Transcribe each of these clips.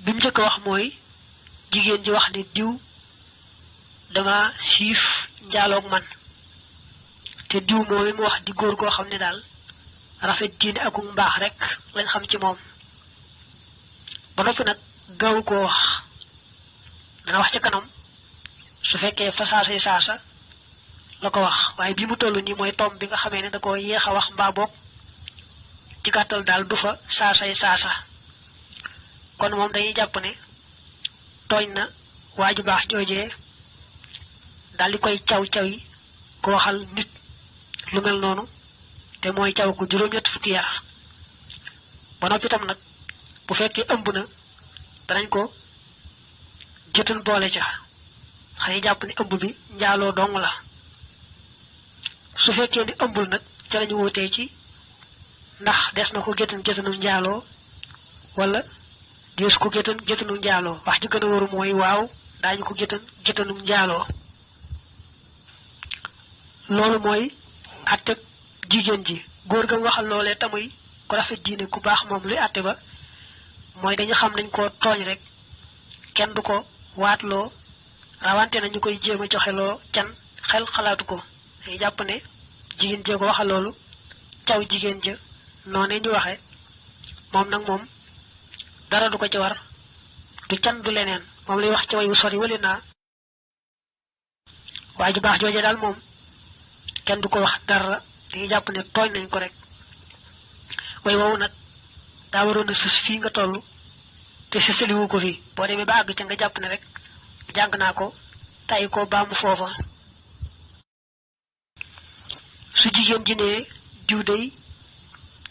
bi mu njëkk wax mooy jigéen ji wax ni diw dama siif njaaloog man te diw mooy mu wax di góor goo xam ne daal rafet diine ak mbaax rek lañ xam ci moom ba noppi nag gaaw koo wax dana wax ci kanam su fekkee fa saasa la ko wax waaye bi mu toll nii mooy tom bi nga xamee ne da ko yéex a wax mbaa boog ci gàttal daal du fa saasa kon moom dañuy jàpp ne tooñ na waaju baax joojee daal di koy caw yi ko waxal nit lu mel noonu te mooy caw ko juróom-ñett fukki yar ba noppi tam nag bu fekkee ëmb na danañ ko jëtan boole ca xëy jàpp ne ëmb bi njaaloo dong la su fekkee ni ëmbul nag ca lañu wutee ci ndax des na ko gétanu njaaloo wala dees ko gétanu njaaloo wax ji gën a waru mooy waaw daañu ko gétanu njaaloo loolu mooy àtte jigéen ji góor ga waxal loolee tamuy ko rafet diine ku baax moom luy àtte ba mooy dañu xam nañ ko tooñ rek kenn du ko waatloo rawante nañu koy jéem a joxeloo can xel xalaatu ko dañuy jàpp ne jigéen jee ko waxal loolu caw jigéen ja noonee ñu waxe moom nag moom dara du ko ci war du can du leneen moom lay wax ci way wu sori wali naa waa ju baax jooje daal moom kenn du ko wax dara dañuy jàpp ne tooñ nañ ko rek way woowu nag daa waroon a sës fii nga toll te sësaliwu ko fii boo demee ba àgg ca nga jàpp ne rek jàng naa ko tay ko baamu foofa su jigéen ji ne diw day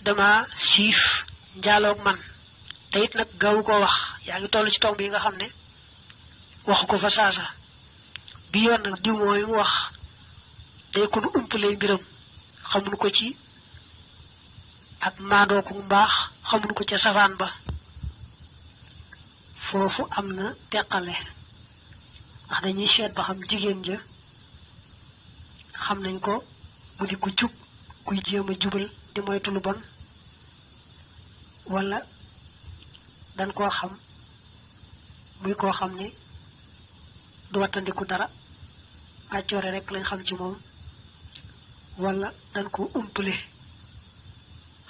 dama siif njaaloog man te it nag gaawu koo wax yaa ngi toll ci tomb yi nga xam ne waxu ko fa saasa bi yoon nag diw mooy mu wax day ko nu umpalee mbiram xamuñu ko ci ak maandoo ku mbaax xamuñu ko ca safaan ba foofu am na teqale ndax dañuy seet ba xam jigéen ja xam nañ ko mu di ku jub kuy jéem a jubal di moytu lu bon wala dañ koo xam muy koo xam ne du wattandiku dara àccoore rek lañ xam ci moom wala dañ ko umpale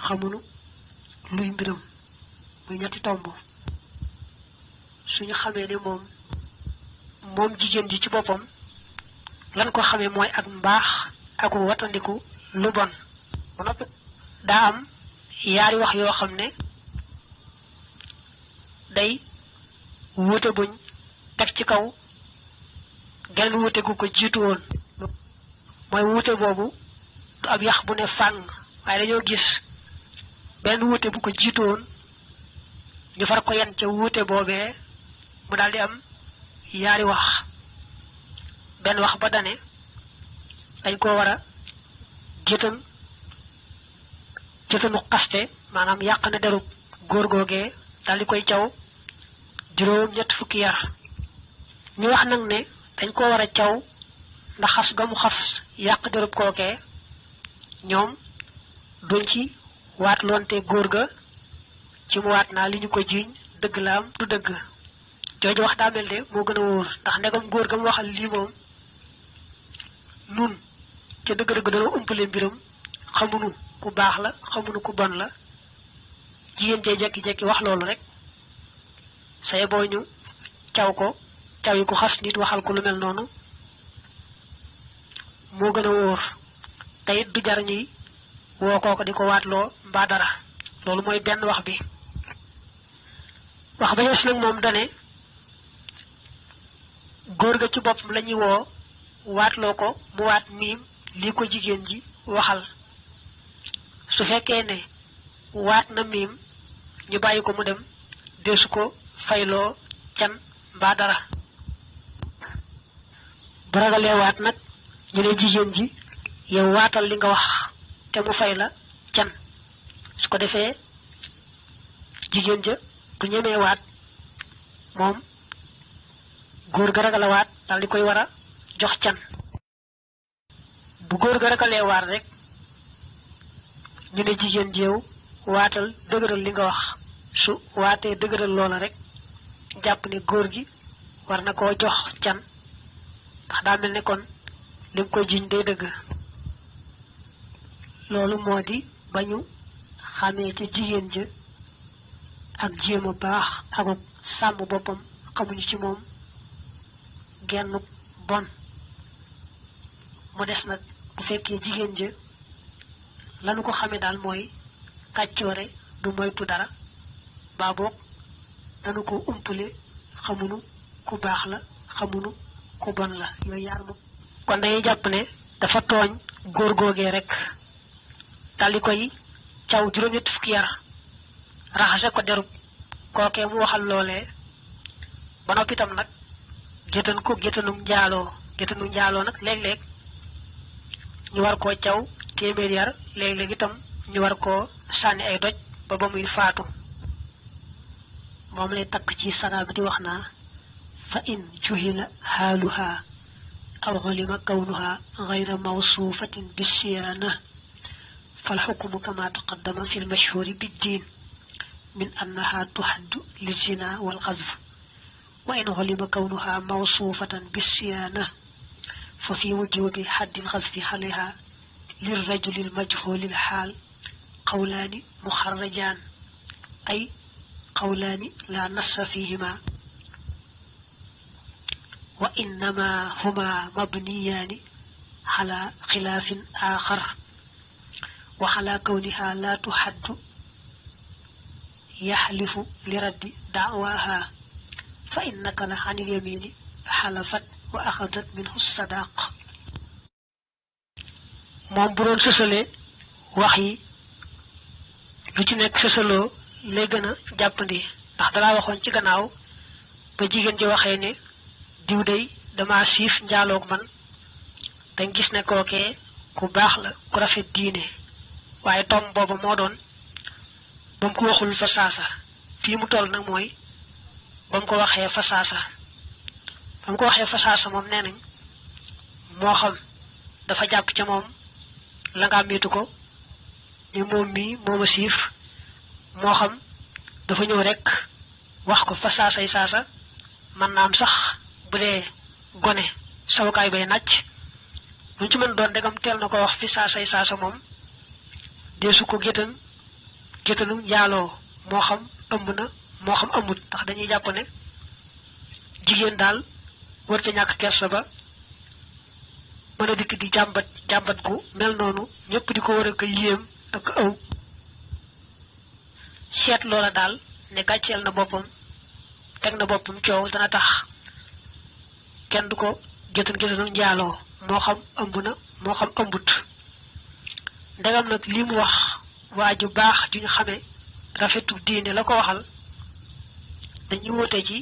xamunu luy mbiram muy ñetti tomb suñu xamee ne moom jigéen ji ci boppam lan ko xamee mooy ak mbaax ak wattandiku lu bon ba noppi daa am yaari wax yoo xam ne day wuute buñ teg ci kaw genn wuute gu ko jiitu woon mooy wuute boobu du ab yax bu ne fàng waaye dañoo gis benn wuute bu ko jiitu woon ñu far ko yan ca wuute boobee mu daldi am yaari wax benn wax ba dane dañ ko war a jëtanu xaste maanaam yàq na derub góor googee daldi koy caw juróom-ñett fukki yar ñu wax nag ne dañ ko war a caw ndax xas ga mu xas yàq derub kookee ñoom duñ ci waat loonte góor ga ci mu waat naa li ñu ko jiiñ dëgg la am du dëgg jooju wax daa mel ne moo gën a wóor ndax ndegam góor ga mu waxal lii moom nun ca dëgg-dëgg dana umpale mbiram xamunu ku baax la xamunu ku bon la jigéen cee jekki-jekki wax loolu rek say boo ñu caw ko caw yi ko xas nit waxal ko lu mel noonu moo gën a wóor te it du jar ñuy woo kooko di ko waatloo mbaa dara loolu mooy benn wax bi wax ba ñes nag moom dane góor ga ci boppam la ñuy woo waatloo ko mu waat miim lii ko jigéen ji waxal su fekkee ne waat na miim ñu bàyyi ko mu dem deesu ko fayloo can mbaa dara bu ragalee waat nag ñu ne jigéen ji yow waatal li nga wax te mu fay la can su ko defee jigéen ja du ñemee waat moom góor ga ragal a waat dal di koy war a jox can bu góor ga ragalee waat rek ñu ne jigéen ji yow waatal dëgëral li nga wax su waatee dëgëral loola rek jàpp ne góor gi war na koo jox can ndax daa mel ne kon lim ko jiñ day dëgg loolu moo di ba ñu xamee ca jigéen ja ak jéem a baax akuk sàmm boppam xamuñu ci moom genn bon mu des nag bu fekkee jigéen ja lanu ko xamee daal mooy kàccoore du moytu dara baa boog danu ko umpale xamunu ku baax la xamunu ku bon la yooyu yaar moom kon dañuy jàpp ne dafa tooñ góor googee rek daldi koy caw juróom-ñetti fukki yar raxase ko derub kookee mu waxal loolee ba noppi itam nag géttan ko géttanum njaaloo nag léeg-léeg ñu war koo caw téeméer yar léeg-léeg itam ñu war koo sànni ay doj ba muy faatu moom lay takk ci sanaag di wax naa fa in juhila xaaluha aw xulima kawnuha gayra mawsuufatin bisiyaana فالحكم كما تقدم في المشهور بالدين من أنها تحد للزنا والقذف وإن علم كونها موصوفة بالصيانة ففي وجوب حد القذف عليها للرجل المجهول الحال قولان مخرجان أي قولان لا نص فيهما وإنما هما مبنيان على خلاف آخر وعلى كونها لا تحد يحلف لرد دعواها فإن نكل عن اليمين حلفت وأخذت منه الصداق moom bu doon sësale wax yi lu ci nekk sësaloo lay gën a jàppandi ndax dalaa waxoon ci gannaaw ba jigéen ji waxee ne diw day dama siif njaaloog man dañ gis ne kookee ku baax la ku rafet diine waaye tom booba moo doon ba mu ko waxul fa saasa fii mu toll nag mooy ba mu ko waxee fa saasa moom nee nañ moo xam dafa jàpp ca moom la nga miitu ko ni moom mii mooma siif moo xam dafa ñëw rekk wax ko fa saasay saasa mën naa am sax bu dee gone sawukaay bay nàcc lu ci mën doon ndegam teel na ko wax fi saasay saasa moom deesu ko géttanu njaaloo moo xam ëmb na moo xam ëmbut ndax dañuy jàpp ne jigéen daal warta ñàkk kersa ba mën a dikk di jàmbat gu mel noonu ñépp di ko war a ko yéem ak ëw seet loola daal ne gàcceel na boppam teg na boppam coow dana tax kenn du ko géttanu njaaloo moo xam ëmb na moo xam ëmbut ndegam nag li mu wax waa ju baax ju ñu xamee rafetu diine la ko waxal dañuy wute ci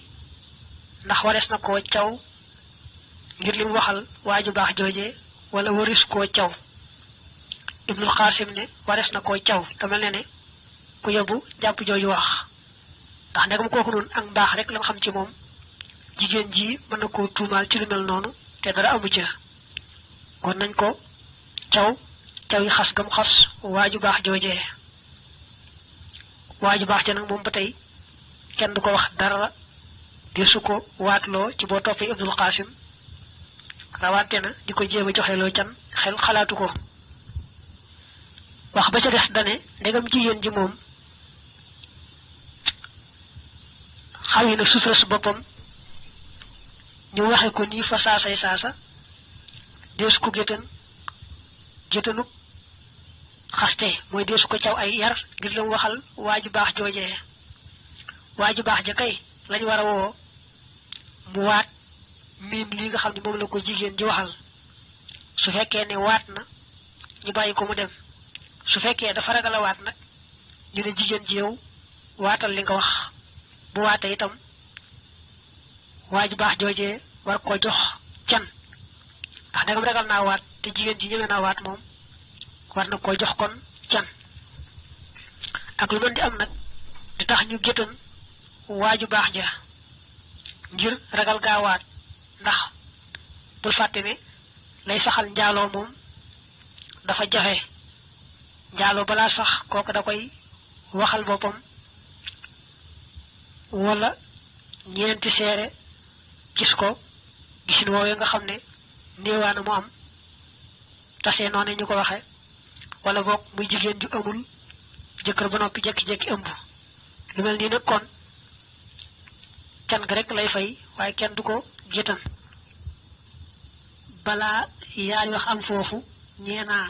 ndax warees na koo caw ngir li mu waxal waa ju baax jooje wala waris koo caw Ibnul Xaasim ne warees na koo caw te mel ne ku yóbbu jàpp jooju wax ndax ndegam kooku noonu ak mbaax rek la xam ci moom jigéen ji mën na koo tuumaal ci lu mel noonu te dara amu ca kon nañ ko caw yi xas gam xas waaju baax joojee waaju baax ja nag moom ba tey kenn du ko wax dara di su ko waatloo ci boo toppee Ibnul Xaasim rawante na di ko jéem a joxeloo can xel xalaatu ko wax ba ca des dane ndegam jigéen ji moom xawi na sutura su boppam ñu waxe ko nii fa saasay saasa deesu ko géttanuk xaste mooy deesu ko caw ay yar ngir la mu waxal waaju baax joojee waaju baax ja kay lañu war a woo mu waat miim lii nga xam ne moom la ko jigéen ji waxal su fekkee ne waat na ñu bàyyi ko mu dem su fekkee dafa ragal a waat nag ñu ne jigéen ji yow waatal li nga wax bu waatee itam waaju baax joojee war ko jox can ndax dangam ragal naa waat te jigéen ji ñëwee naa waat moom war na koo jox kon can ak lu mën di am nag di tax ñu géttan waaju baax ja ngir ragal gaa waat ndax bul fàtte ne lay saxal njaaloo moom dafa jafe njaaloo balaa sax kooku da koy waxal boppam wala ñeenti seere gis ko gisin woowee nga xam ne néewaana mu am tasee noonu ñu ko waxe wala boog muy jigéen ju amul jëkkër ba noppi jekki-jekki ëmb lu mel nii nag kon can ga rek lay fay waaye kenn du ko gétan balaa yaari wax am foofu ñeenaa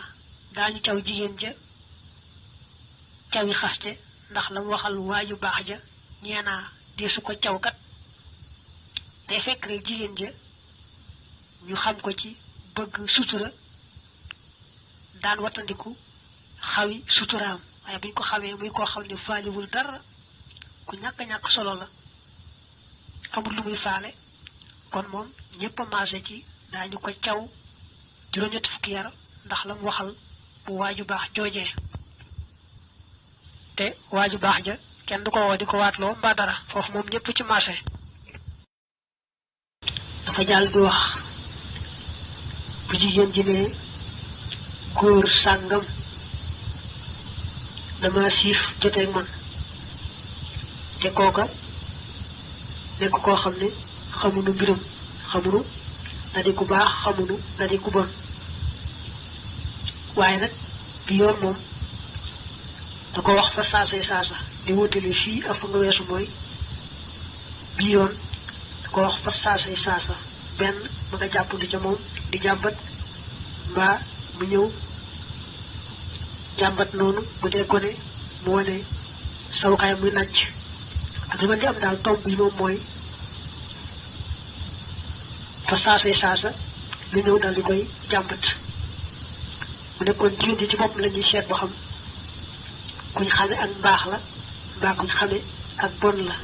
daañu caw jigéen ja cawi xaste ndax la mu waxal waaju baax ja ñeenaa deesu ko caw kat day fekk rek jigéen ja ñu xam ko ci bëgg sutura daan wattandiku xawi suturaam waaye buñ ko xamee muy koo xam ne faaliwul dara ku ñàkk solo la amul lu muy faale kon moom ñépp a maase ci daañu ko caw juróom-ñetti fukki yar ndax la mu waxal bu waaju baax joojee te waaju baax ja kenn du ko woo di ko waatloo mbaa dara foofu moom ñépp ci maase dafa jàll di wax bu jigéen ji ne góor sàngam dama siif joteeg man te kooka nekk koo xam ne xamunu mbiram xamunu na di ku baax xamunu na di ku bon waaye nag bi yoon moom da ko wax fa saasa di wutali fii ak fa nga weesu mooy bi yoon da ko wax fa saasa benn ma nga jàppandi ca moom di jàmbat mbaa mu ñëw jàmbat noonu bu dee gone mu wane sawukaay muy nàcc ak li ma di am daal tomb yi moom mooy fa saasa lu ñëw daal di koy jàmbat mu nekkoon jigéen ji ci bopp la ñuy seet boo xam kuñ xame ak mbaax la mbaa kuñ xame ak bon la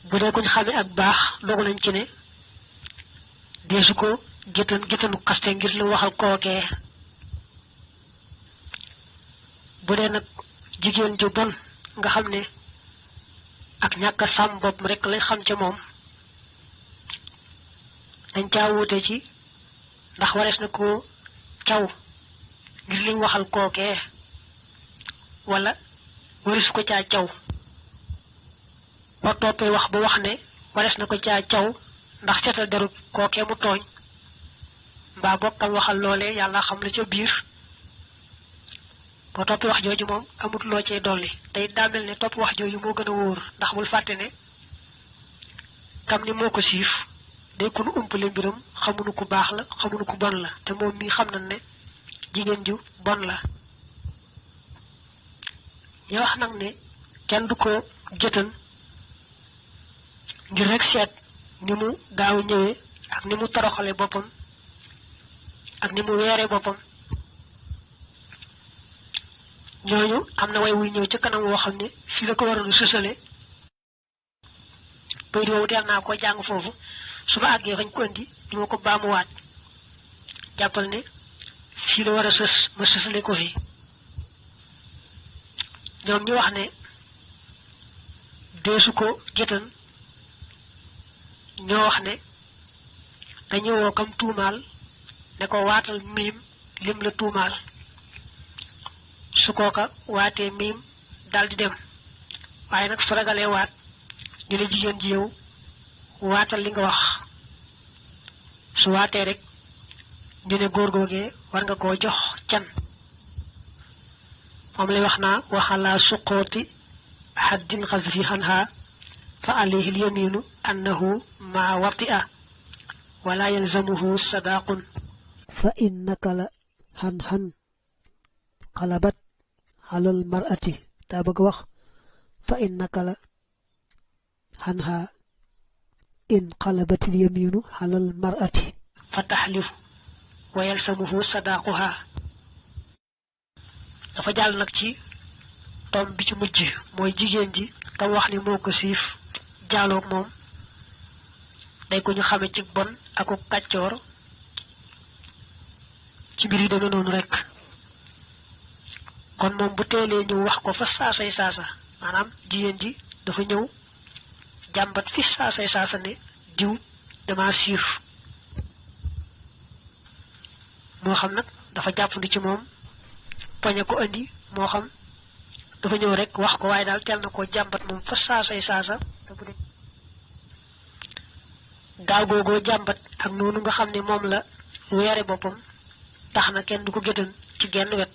bu dee kuñ xame ak baax dogu nañ ci ne deesu ko gétanu xaste ngir lu waxal kookee bu dee nag jigéen ju bon nga xam ne ak ñàkk a sàmm bopp rek lay xam ca moom dañ caa wuute ci ndax warees na ko caw ngir liñ waxal kookee wala wareesu ko caa caw boo toppee wax ba wax ne warees na ko caa caw ndax seetal derut kookee mu tooñ mbaa bokkam waxal loolee yàlla xam la ca biir boo toppee wax jooju moom amut loo cee dolli tey daa mel ne topp wax jooju moo gën a wóor ndax bul fàtte ne kam ni moo ko siif day ku nu umpale mbiram xamunu ku baax la xamunu ku bon la te moom mii xam nañ ne jigéen ju bon la ñu wax nag ne kenn du ko jëtan ngir rek seet ni mu gaaw ñëwee ak ni mu toroxale boppam ak ni mu weeree boppam ñooñu am na way wuy ñëw ca kanam woo xam ne fii la ko waroon sësale bay di woowu teel naa ko jàng foofu su ma àggee fañ ko indi du ma ko baamuwaat jàppal ne fii la war a sës ma sësale ko fi ñoom ñu wax ne deesu ko gétan ñoo wax ne dañu woo kam tuumaal ne ko waatal miim lim la tuumaal su kooka waatee miim daldi dem waaye nag su ragalee waat ñu ne jigéen ji yow waatal li nga wax su waatee rek ñu ne góor googee war nga koo jox can moom lay wax naa waxalaa suqooti xaddin xasfi xanha fa alayhi lyaminu annahu maa watia wala yalzamuhu sadaqun fa innaka la xan xalabat alal mar'ati daa bëgg wax fa innaka la xanha in xalabatil yaminu alal mar'ati fa taxlifu wa yalzamuhu sadaquha dafa jàll nag ci tom bi ci mujj mooy jigéen ji tam wax ni moo ko siif jaaloog moom day ko ñu xame ci bon aku kàccoor ci mbir yi demee noonu rek kon moom bu teelee ñëw wax ko fa saasay saasa maanaam jigéen ji dafa ñëw jàmbat fi saasay saasa ne diw dama siif moo xam nag dafa jàppandi ci moom poñe ko andi moo xam dafa ñëw rek wax ko waaye daal teel na koo jàmbat moom fa saasay saasa gaaw googoo jàmbat ak noonu nga xam ne moom la weere boppam tax na kenn du ko géttan ci genn wet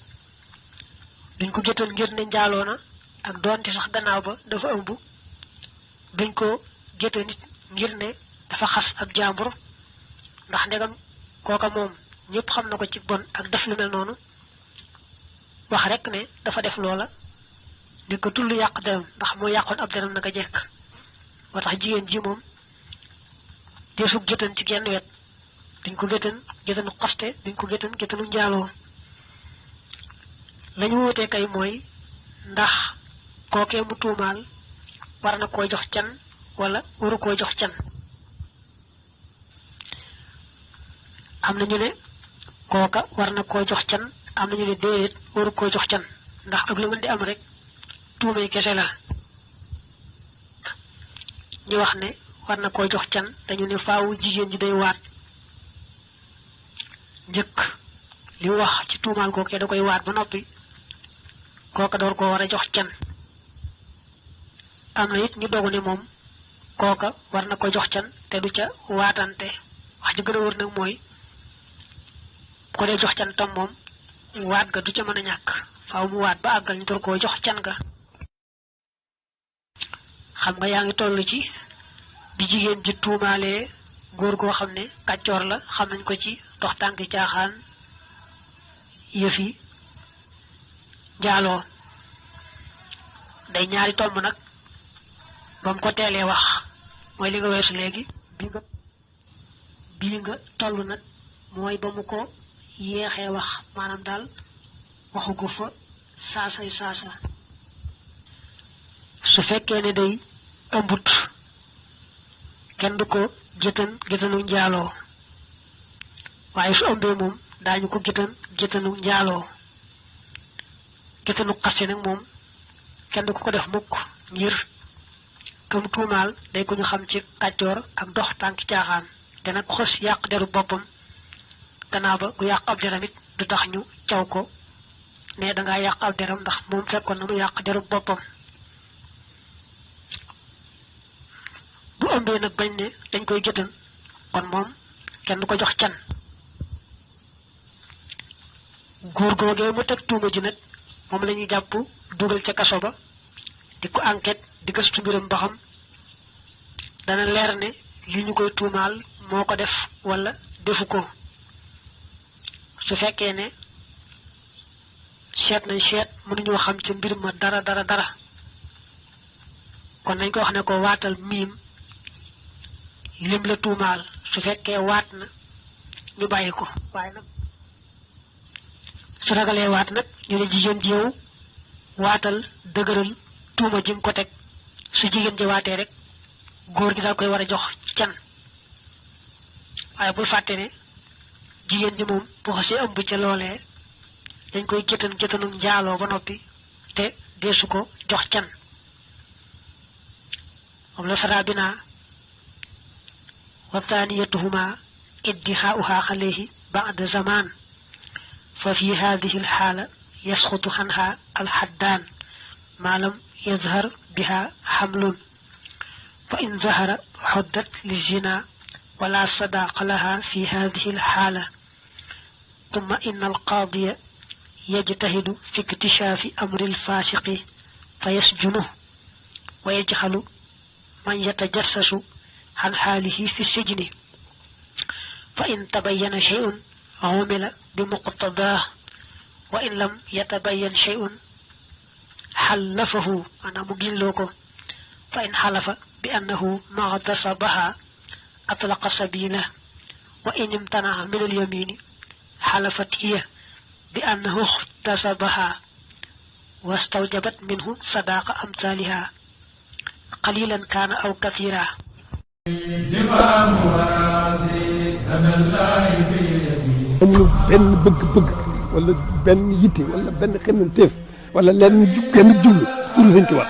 duñ ko géttan ngir ne njaaloo na ak doonte sax gannaaw ba dafa ëmb duñ ko géttan nit ngir ne dafa xas ab jàmbur ndax ndegam kooka moom ñëpp xam na ko ci bon ak def lu mel noonu wax rek ne dafa def loola di ko tullu yàq deram ndax moo yàqoon ab deram naka jekk moo tax jigéen ji moom deesu géttan ci genn wet duñ ko géttan géttanu xaste duñ ko géttan géttanu njaaloo lañu wutee kay mooy ndax kookee mu tuumaal war na koo jox can wala waru koo jox can am na ñu ne kooka war na koo jox can am na ñu ne déedéet waru koo jox can ndax ak lu mën di am rek tuumay kese la ñu wax ne war na koo jox can dañu ne faawu jigéen ji day waat njëkk li wax ci tuumaal kookee da koy waat ba noppi kooka door koo war a jox can am na it ñu dogu ne moom kooka war na ko jox can te du ca waatante wax ji gën a wër nag mooy ko dee jox can tam moom waat ga du ca mën a ñàkk faaw mu waat ba àggal ñu door koo jox can ga xam nga yaa ngi toll ci bi jigéen ji tuumaalee góor goo xam ne kàccoor la xam nañ ko ci dox tànki caaxaan yëfi njaaloo day ñaari tomb nag ba mu ko teelee wax mooy li nga weesu léegi bii nga toll nag mooy ba mu ko yeexee wax maanaam daal waxu ko fa saasay saasa su fekkee ne day ëmbut kenn du ko géttanu njaaloo waaye su ëmbee moom daañu ko géttanu njaaloo géttanu xaste nag moom kenn du ko def mukk ngir kam tuumaal day ko ñu xam ci kàccoor ak dox tànki caaxaan te nag xos yàq deru boppam gannaaw ba gu yàq ab deram it du tax ñu caw ko ne dangaa yàq ab deram ndax moom fekkoon na mu yàq deru boppam bu ëmbee nag bañ ne dañ koy géttan kon moom kenn du ko jox can góor googee mu teg tuuma ji nag moom la ñuy jàpp dugal ca kaso ba di ko enquête di gëstu mbiram ba xam dana leer ne li ñu koy tuumaal moo ko def wala defu ko su fekkee ne seet nañ seet mënuñoo xam ca mbir ma dara kon nañ ko wax ne ko waatal miim lim la tuumaal su fekkee waat na ñu bàyyi ko waaye nag su ragalee waat nag ñu ne jigéen ji yow waatal dëgëral tuuma ji nga ko teg su jigéen ji waatee rek góor gi daal koy war a jox can waaye bul fàtte ne jigéen ji moom bu xasee ëmb ca loolee dañ koy géttanu njaaloo ba noppi te deesu ko jox can moom la saraa bi naa wa thaniyatuhuma iddihaa'uha alayhi ba'da zaman fa fi hadhihi alxaala yasqutu anha alxaddaan ma lam yadhar biha xamlun fa in zahara xuddat lizina wala sadaaqa laha fi hadihi alxaala tumma inna alqaadiya yajtahidu fi iktishafi amri alfaasiqi fa yasjunuhu wa yajxalu man yatajassasu an xaalihi fi sijni fa in tabayyana shay'un umila bi muqtadaah wa in lam yatabayyan shay'un xallafahu maanaam mu gilloo ko fa in xalafa bi annahu magtasabaha atlaqa sabila wa in imtanaha min alyamini xalafat hiya bi annahu ixtasabaha wastawjabat minhu sadaqa amthaliha qalilan kaana aw kathira amul benn bëgg-bëgg wala benn yitte wala benn xemmanteef wala lenn genn jublu pour Sëñ Tuubaa